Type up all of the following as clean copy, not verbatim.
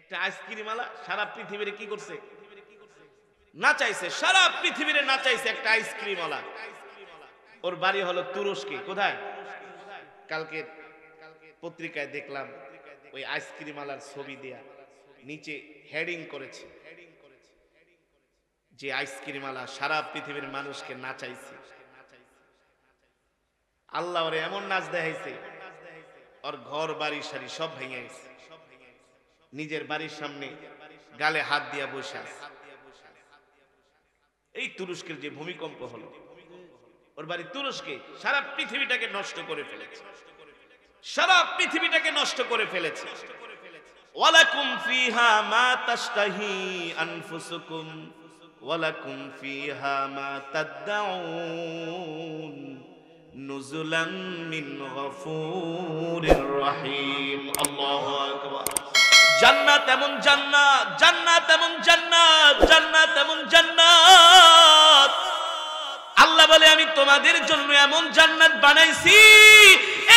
একটা আইসক্রিমওয়ালা সারা পৃথিবীরে কি করছে? নাচাইছে, সারা পৃথিবীরে নাচাইছে একটা আইসক্রিমওয়ালা। ওর বাড়ি হলো তুরস্কে। কোথায়? কালকে পত্রিকায় দেখলাম ওই আইসক্রিমওয়ালার ছবি দেয়া, নিচে হেডিং করেছে যে আইসক্রিমওয়ালা সারা পৃথিবীর মানুষকে নাচাইছে। আল্লাহ ওরে এমন নাচ দেখাইছে, ওর ঘর বাড়ি সারি সব ভেঙে গেছে। নিজের বাড়ির সামনে গালে হাত দিয়া বসে আছে। এই তুরস্কের যে ভূমিকম্প হলো, ওর বাড়ি তুরস্কে, সারা পৃথিবীটাকে নষ্ট করে ফেলেছে, সারা পৃথিবীটাকে নষ্ট করে ফেলেছে। ওয়ালাকুম ফিহা মা তাশতাহি আনফুসুকুম ওয়ালাকুম ফিহা মা তাদউন নুজুলাম মিন গফুরির রহিম। আল্লাহু আকবার। জান্নাত এমন জান্নাত, জান্নাত এমন জান্নাত, জান্নাত এমন জান্নাত। আল্লাহ বলে আমি তোমাদের জন্য এমন জান্নাত বানাইছি,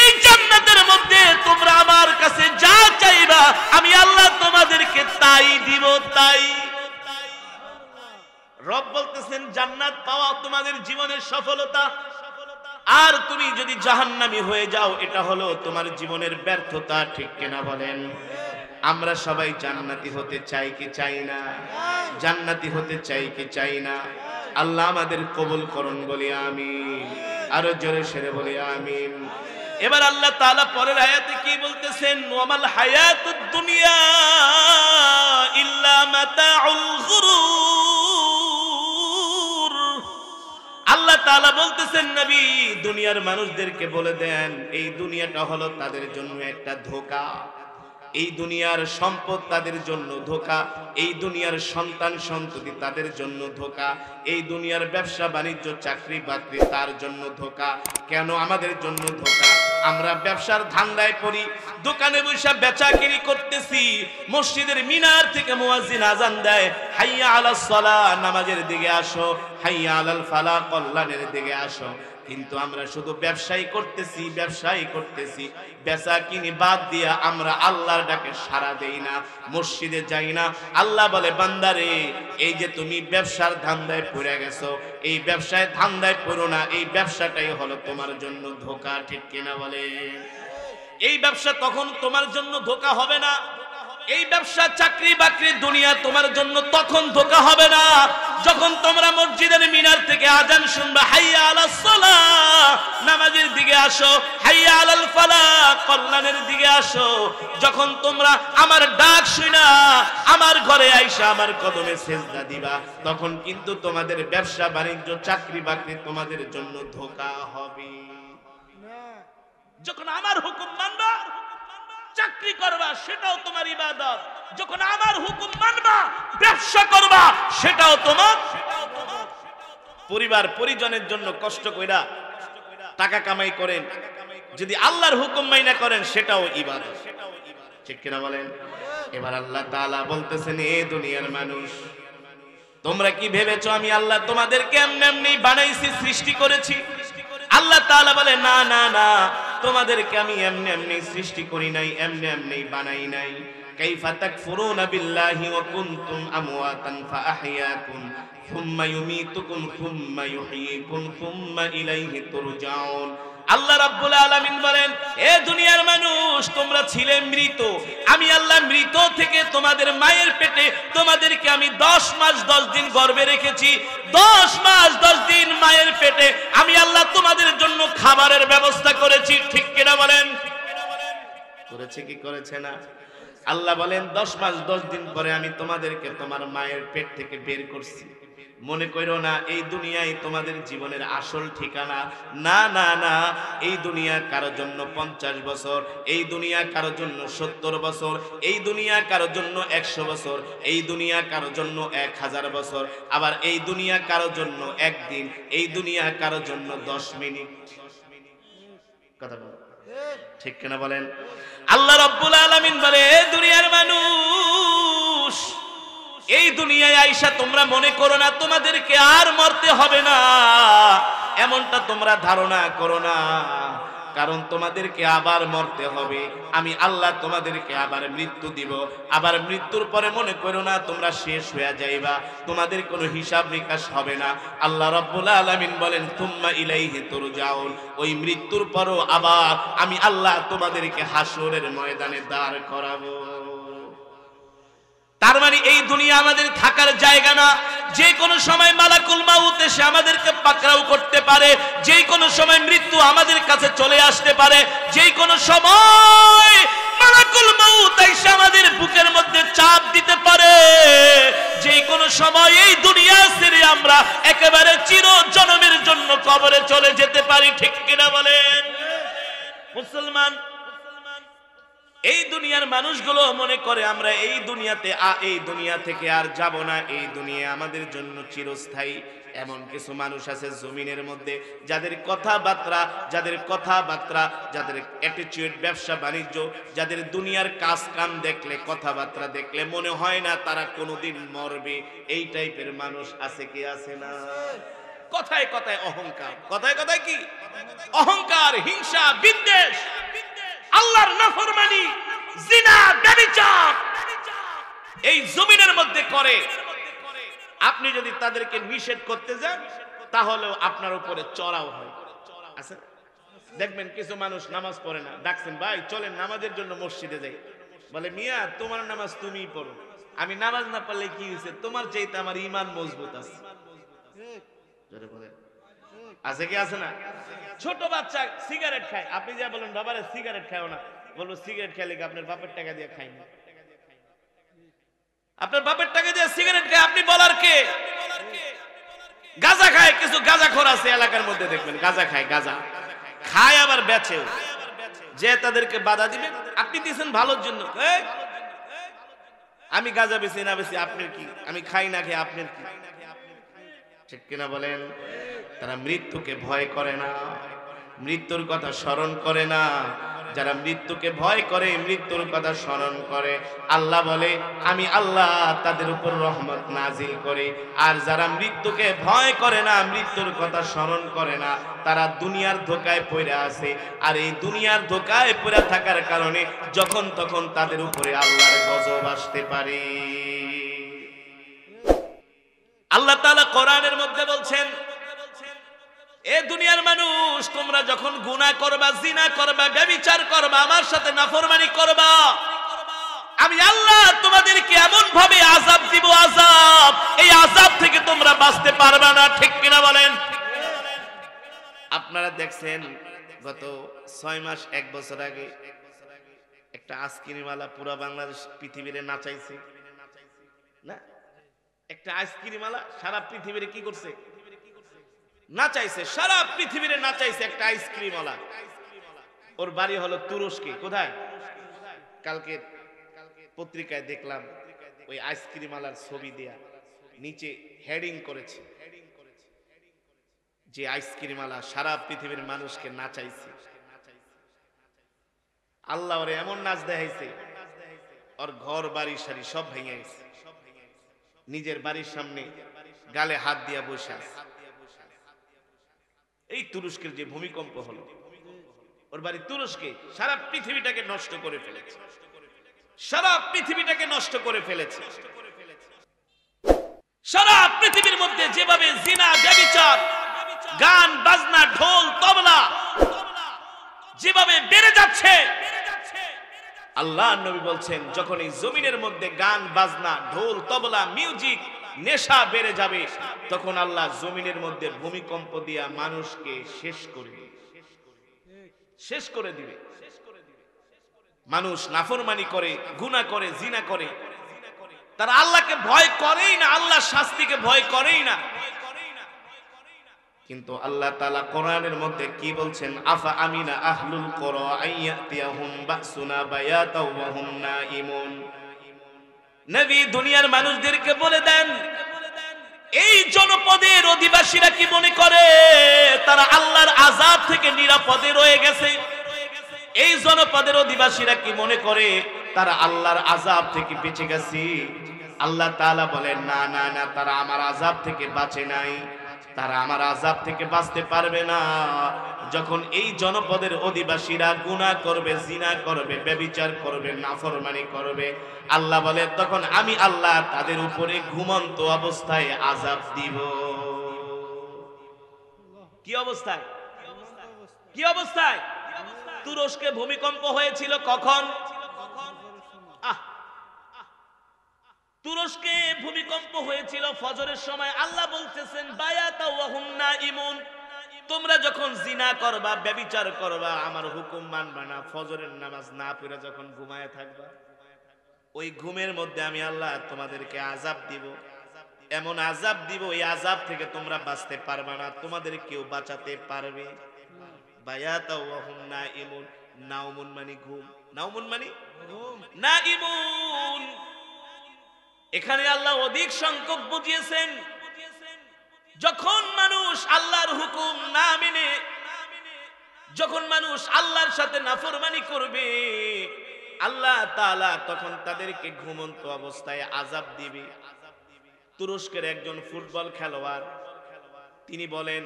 এই জান্নাতের মধ্যে তোমরা আমার কাছে যা চাইবা আমি আল্লাহ তোমাদেরকে তাই দিব, তাই। রব বলতেছেন জান্নাত পাওয়া তোমাদের জীবনের সফলতা, আর তুমি যদি জাহান্নামী হয়ে যাও এটা হলো তোমার জীবনের ব্যর্থতা। ঠিক কিনা বলেন? আমরা সবাই জান্নাতি হতে চাই কি চাই না? জান্নাতি হতে চাই কি চাই না? আল্লাহ আমাদের কবুল করুন, বলি আমিন। আরো জোরে সেরে বলি আমিন। এবার আল্লাহ তাআলা পরের আয়াতে কি বলতেছেন? ওয়ামাল হায়াতুদ দুনিয়া ইল্লা মাতাউল গুরুর। আল্লাহ তাআলা বলতেছেন নবী দুনিয়ার মানুষদেরকে বলে দেন এই দুনিয়াটা হলো তাদের জন্য একটা ধোঁকা, এই দুনিয়ার সম্পদ তাদের জন্য ধোঁকা, এই দুনিয়ার সন্তান সন্ততি তাদের জন্য ধোঁকা, এই দুনিয়ার ব্যবসা বাণিজ্য চাকরি বাকরি তার জন্য ধোঁকা। কেন আমাদের জন্য ধোঁকা? আমরা ব্যবসার ধান্দায় পড়ি, দোকানে বসে বেচাকিনি করতেছি, মসজিদের মিনার থেকে মুয়াজ্জিন আজান দেয় হাইয়া আলাস সালাহ, নামাজের দিকে আসো, হাইয়া আলাল ফালাহ, কল্যাণের দিকে আসো। কিন্তু আমরা শুধু ব্যবসায়ী করতেছি, ব্যবসায়ী করতেছি, বেচা কিনি বাদ দিয়া আমরা আল্লাহর ডাকে সাড়া দেই না, মসজিদে যাই না। আল্লাহ বলে বান্দারে এই যে তুমি ব্যবসার ধান্দায় পড়ে গেছো, এই ব্যবসায় ধান্দায় পড়ো না, এই ব্যবসাটাই হলো তোমার জন্য ধোঁকা। ঠিক কিনা বলে? এই ব্যবসা তখন তোমার জন্য ধোঁকা হবে না, এই ব্যবসা চাকরি বাকরি দুনিয়া তোমার জন্য তখন ধোঁকা হবে না যখন তোমরা মসজিদের মিনার থেকে আজান শুনবা হাইয়া আলাস সালাহ, নামাজের দিকে আসো, হাইয়া আলাল ফালাহ, কল্যাণের দিকে আসো। যখন তোমরা আমার ডাক শুনা আমার ঘরে আইসা আমার কদমে সেজদা দিবা, তখন কিন্তু তোমাদের ব্যবসা বাণিজ্য চাকরি বাকরি তোমাদের জন্য ধোঁকা হবে না। যখন আমার হুকুম মানবা, চাকরি করবা সেটাও তোমার ইবাদত, যখন আমার হুকুম মানবা ব্যবসা করবা সেটাও তোমার। পরিবার পরিজনের জন্য কষ্ট কইরা টাকা কামাই করেন, যদি আল্লাহর হুকুম মাইনা করেন সেটাও ইবাদত। ঠিক কিনা বলেন? এবার আল্লাহ তাআলা বলতেছেন এ দুনিয়ার মানুষ তোমরা কি ভেবেছো আমি আল্লাহ তোমাদেরকে এমনি এমনি বানাইছি, সৃষ্টি করেছি? আল্লাহ তাআলা বলে না না না, তোমাদেরকে আমি এমনি এমনি সৃষ্টি করি নাই, এমনি এমনি বানাই নাই। কাইফা তাকফুরুনা বিল্লাহি ওয়া কুনতুম আমওয়াতান ফাআহইয়াকুম সুম্মা ইউমীতুকুম সুম্মা ইউহয়ীকুম সুম্মা ইলাইহি তুরজাউন। আল্লাহ রাব্বুল আলামিন বলেন এ দুনিয়ার মানুষ তোমরা ছিলে মৃত, আমি আল্লাহ মৃত থেকে তোমাদের মায়ের পেটে তোমাদেরকে আমি 10 মাস 10 দিন গর্ভে রেখেছি, 10 মাস 10 দিন মায়ের পেটে আমি আল্লাহ তোমাদের জন্য খাবারের ব্যবস্থা করেছি। ঠিক কিনা বলেন? করেছে কি করেছে না? আল্লাহ বলেন 10 মাস 10 দিন পরে আমি তোমাদেরকে তোমার মায়ের পেট থেকে বের করছি। মনে করো না এই দুনিয়ায় তোমাদের জীবনের আসল ঠিকানা, না না না। এই দুনিয়া কারো জন্য 50 বছর, এই দুনিয়া কারো জন্য 70 বছর, এই দুনিয়া কারো জন্য 100 বছর, এই দুনিয়া কারো জন্য 1000 বছর, আবার এই দুনিয়া কারো জন্য একদিন, এই দুনিয়া কারো জন্য 10 মিনিট। কথা বল ঠিক কিনা বলেন? আল্লাহ রাব্বুল আলামিন বলে এ দুনিয়ার মানুষ এই দুনিয়ায় আইসা তোমরা মনে করো না তোমাদেরকে আর মরতে হবে না, এমনটা তোমরা ধারণা করো না। কারণ তোমাদেরকে আবার মরতে হবে, আমি আল্লাহ তোমাদেরকে আবার মৃত্যু দিব। আবার মৃত্যুর পরে মনে করো না তোমরা শেষ হয়ে যাইবা, তোমাদের কোনো হিসাব নিকাশ হবে না। আল্লাহ রাব্বুল আলামিন বলেন তুম্মা ইলাইহি তুরজাউন, ওই মৃত্যুর পরও আবার আমি আল্লাহ তোমাদেরকে হাসরের ময়দানে দাঁড় করাবো। তার মানে এই দুনিয়া আমাদের থাকার জায়গা না। যে কোনো সময় মালাকুল মাউত এসে আমাদেরকে পাকড়াও করতে পারে, যে কোনো সময় মৃত্যু আমাদের কাছে চলে আসতে পারে, যে কোনো সময় মালাকুল মাউত এসে আমাদের বুকের মধ্যে চাপ দিতে পারে, যে কোনো সময় এই দুনিয়া ছেড়ে আমরা একেবারে চিরজন্মের জন্য কবরে চলে যেতে পারি। ঠিক কিনা বলেন মুসলমান? এই দুনিয়ার মানুষগুলো মনে করে আমরা এই দুনিয়া থেকে আর যাব না, এই দুনিয়া আমাদের জন্য চিরস্থায়ী। এমন কিছু মানুষ আছে জমিনের মধ্যে যাদের কথাবার্তা, যাদের অ্যাটিটিউড, ব্যবসা বাণিজ্য, যাদের দুনিয়ার কাজ কাম দেখলে, কথাবার্তা দেখলে মনে হয় না তারা কোনোদিন মরবে। এই টাইপের মানুষ আছে কি আছে না? কথায় কথায় অহংকার, কথায় কথায় কি অহংকার, হিংসা, বিদ্বেষ, আল্লাহর নাফরমানি, জিনা, ব্যভিচার এই জমিনের মধ্যে করে। আপনি যদি তাদেরকে নিষেধ করতে যান তাহলেও আপনার উপরে চড়াও হয়। আছে দেখবেন কিছু মানুষ নামাজ পড়ে না, ডাকছেন ভাই চলেন নামাজের জন্য মসজিদে যাই, বলে মিয়া তোমার নামাজ তুমিই পড়ো, আমি নামাজ না পড়লে কি হয়েছে, তোমার চাইতে আমার ঈমান মজবুত আছে। আছে কি আছে না? ছোট বাচ্চা সিগারেট খায়, আপনি যা বলেন বাবারে সিগারেট খাও না, বলবো সিগারেট খেলে আপনার বাপের টাকা দিয়ে খাই না, আপনার বাপের টাকা দিয়ে সিগারেট খায়, আপনি বলার কে? গাঁজা খায়, কিছু গাঁজাখোর আছে এলাকার মধ্যে দেখবেন গাঁজা খায় আবার বেচেও, যে তাদেরকে বাধা দিবেন আপনি দিয়েছেন ভালোর জন্য, আমি গাঁজা বেশি না বেশি আপনার কি, আমি খাই না খেয়ে আপনার কি? ঠিক কিনা বলেন? তারা মৃত্যুকে ভয় করে না, মৃত্যুর কথা স্মরণ করে না। যারা মৃত্যুকে ভয় করে, মৃত্যুর কথা স্মরণ করে, আল্লাহ বলে আমি আল্লাহ তাদের উপর রহমত নাজিল করি। আর যারা মৃত্যুকে ভয় করে না, মৃত্যুর কথা স্মরণ করে না, তারা দুনিয়ার ধোঁকায় পড়ে আছে। আর এই দুনিয়ার ধোঁকায় পড়ে থাকার কারণে যখন তখন তাদের উপরে আল্লাহর গজব আসতে পারে। আল্লাহ তাআলা কোরআনের মধ্যে বলছেন, এ দুনিয়ার মানুষ তোমরা যখন গুনাহ করবা, জিনা করবা, ব্যভিচার করবা, আমার সাথে নাফরমানি করবা, আমি আল্লাহ তোমাদেরকে এমন ভাবে আযাব দিব, আযাব, এই আযাব থেকে তোমরা বাঁচতে পারবে না। ঠিক কিনা বলেন? আপনারা দেখছেন গত 6 মাস 1 বছর আগে একটা আইসক্রিমওয়ালা পুরো বাংলাদেশ পৃথিবীরে নাচাইছে না? একটা আইসক্রিমওয়ালা সারা পৃথিবীরে কি করছে? নাচাইছে, সারা পৃথিবীরে নাচাইছে একটা আইসক্রিমওয়ালা। ওর বাড়ি হলো তুরস্কে। কোথায়? কালকে পত্রিকায় দেখলাম ওই আইসক্রিমওয়ালার ছবি দেয়া, নিচে হেডিং করেছে যে আইসক্রিমওয়ালা সারা পৃথিবীর মানুষকে নাচাইছে। আল্লাহ ওরে এমন নাচ দেখাইছে, ওর ঘর বাড়ি সারি সব ভেঙে গেছে, নিজের বাড়ির সামনে গালে হাত দিয়া বসে আছে। এই তুরস্কের যে ভূমিকম্প হলো, ওর বাড়ি তুরস্কে, সারা পৃথিবীটাকে নষ্ট করে ফেলেছে, সারা পৃথিবীটাকে নষ্ট করে ফেলেছে। সারা পৃথিবীর মধ্যে যেভাবে জিনা, ব্যভিচার, গান বাজনা, ঢোল তবলা যেভাবে বেড়ে যাচ্ছে, আল্লাহ নবী বলছেন যখন এই জমিনের মধ্যে গান বাজনা, ঢোল তবলা, মিউজিক, নেশা বেড়ে যাবে, তখন আল্লাহ জমিনের মধ্যে ভূমিকম্প দিয়া মানুষকে শেষ করে দিবে। মানুষ নাফরমানি করে, গুনাহ করে, জিনা করে, তারা আল্লাহকে ভয় করেই না, আল্লাহর শাস্তিকে ভয় করেই না। কিন্তু আল্লাহ তাআলা কোরআনের মধ্যে কি বলছেন? আফা আমিনা আহলুল কুরা আইয়াতিয়াহুম বাসুনা বায়াতাও ওয়া হুম নাঈমুন। নবী দুনিয়ার মানুষদেরকে বলে দেন, এই জনপদের অধিবাসীরা কি মনে করে তারা আল্লাহর আযাব থেকে নিরাপদে রয়ে গেছে? এই জনপদের অধিবাসীরা কি মনে করে তারা আল্লাহর আযাব থেকে বেঁচে গেছে? আল্লাহ তাআলা বলেন না না না, তারা আমার আযাব থেকে বাঁচে নাই, তারা আমার আযাব থেকে বাঁচতে পারবে না। যখন এই জনপদের অধিবাসীরা গুনাহ করবে, জিনা করবে, ব্যভিচার করবে, নাফরমানি করবে, আল্লাহ বলে তখন আমি আল্লাহ তাদের উপরে ঘুমন্ত অবস্থায় আযাব দিব। কি অবস্থায়? কি অবস্থায়? তুরস্কে ভূমিকম্প হয়েছিল কখন? তুরস্কে ভূমিকম্প হয়েছিল ফজরের সময়। আল্লাহ বলতেছেন বায়াতা ওয়া হুম নাইমুন, তোমরা যখন জিনা করবা, ব্যভিচার করবা, আমার হুকুম মানবা না, ফজরের নামাজ না পড়ে যখন ঘুমায় থাকবা, ওই ঘুমের মধ্যে আমি আল্লাহ তোমাদেরকে আযাব দিব। এমন আযাব দিব, এই আযাব থেকে তোমরা বাঁচতে পারবা না, তোমাদের কেউ বাঁচাতে পারবে। বায়াতা ওয়া হুম নাইমুন, নাউমুন মানে ঘুম, নাউমুন মানে ঘুম, নাইমুন। এখানে আল্লাহ অধিক সংখ্যক বুঝিয়েছেন, যখন মানুষ আল্লাহর হুকুম না মেনে, যখন মানুষ আল্লাহর সাথে নাফরমানি করবে, আল্লাহ তাআলা তখন তাদেরকে ঘুমন্ত অবস্থায় আযাব দিবে। তুরস্কের একজন ফুটবল খেলোয়াড় তিনি বলেন,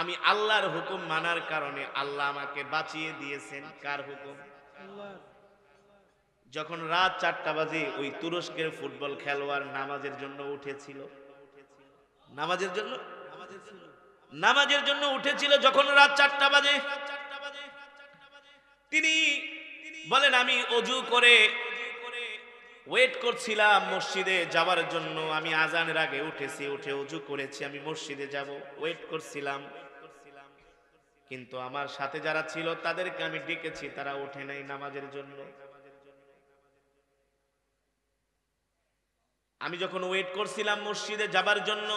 আমি আল্লাহর হুকুম মানার কারণে আল্লাহ আমাকে বাঁচিয়ে দিয়েছেন। কার হুকুম? আল্লাহর। যখন রাত 4টা বাজে ওই তুরস্কের ফুটবল খেলোয়াড় নামাজের জন্য উঠেছিল, নামাজের জন্য উঠেছিল, যখন রাত 4টা বাজে তিনি বলেন আমি অজু করে ওয়েট করছিলাম মসজিদে যাওয়ার জন্য। আমি আজানের আগে উঠেছি, উঠে অজু করেছি, আমি মসজিদে যাব, ওয়েট করছিলাম। কিন্তু আমার সাথে যারা ছিল তাদেরকে আমি ডেকেছি, তারা ওঠে নাই নামাজের জন্য। আমি যখন ওয়েট করছিলাম মসজিদে যাবার জন্য,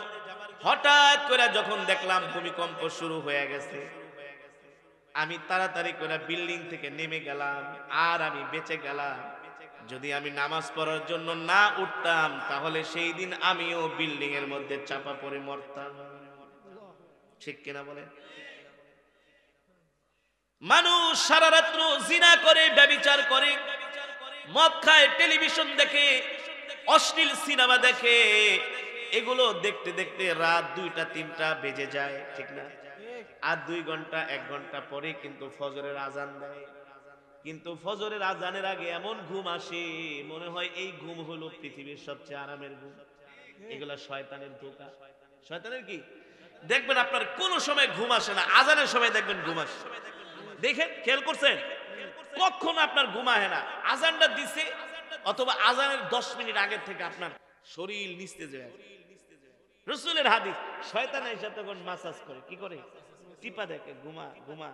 হঠাৎ করে যখন দেখলাম ভূমিকম্প শুরু হয়ে গেছে, আমি তাড়াতাড়ি করে বিল্ডিং থেকে নেমে গেলাম। আর আমি বেঁচে গেলাম। যদি আমি নামাজ পড়ার জন্য না উঠতাম, তাহলে সেই দিন আমিও বিল্ডিং এর মধ্যে চাপা পড়ে মরতাম। ঠিক কিনা বলেন? মানুষ সারা রাত্র জিনা করে, ব্যভিচার করে, মদ খায়, টেলিভিশন দেখে, অশ্লীল সিনেমা দেখে, এগুলো দেখতে দেখতে রাত 2টা 3টা বেজে যায়। ঠিক না? আর 2 ঘন্টা 1 ঘন্টা পরে কিন্তু ফজরের আজান দেয়। কিন্তু ফজরের আজানের আগে এমন ঘুম আসে, মনে হয় এই ঘুম হলো পৃথিবীর সবচেয়ে আরামের ঘুম। এগুলা শয়তানের ধোঁকা। শয়তানের কি? দেখবেন আপনার কোন সময় ঘুম আসে না, আজানের সময় দেখবেন ঘুম আসে। দেখেন, খেয়াল করছেন? কখনো আপনার ঘুম আসে না। আজানটা দিছে অথবা আজানের 10 মিনিট আগে থেকে আপনার শরীর নিস্তেজ হয়ে যায়। রাসূলের হাদিস, শয়তান এসে তখন মাসাজ করে, কি করে? টিপা দেখে, ঘুমা ঘুমা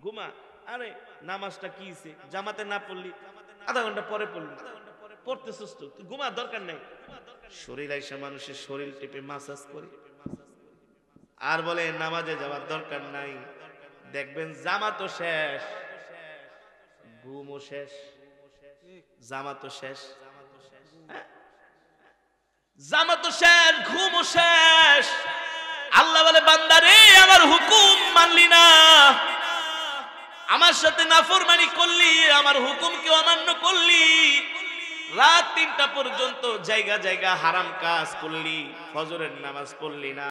ঘুমা। আরে নামাজটা কি হইছে, জামাতে না পড়লি, আধা ঘন্টা পরে পড়লি, পড়তে সুস্থ, তুই ঘুমা, দরকার নাই। শরীর আইসা মানুষের শরীর টিপে মাসাজ করে আর বলে নামাজে যাওয়ার দরকার নাই। দেখবেন জামাতও শেষ, ঘুমও শেষ, জামাতও শেষ, জামাতও শেষ, ঘুমও শেষ। আল্লাহ বলে বান্দা রে, আমার হুকুম মানলি না, আমার সাথে নাফরমানি করলি, আমার হুকুমকে অমান্য করলি, রাত 3টা পর্যন্ত জায়গা জায়গা হারাম কাজ করলি, ফজরের নামাজ পড়লি না।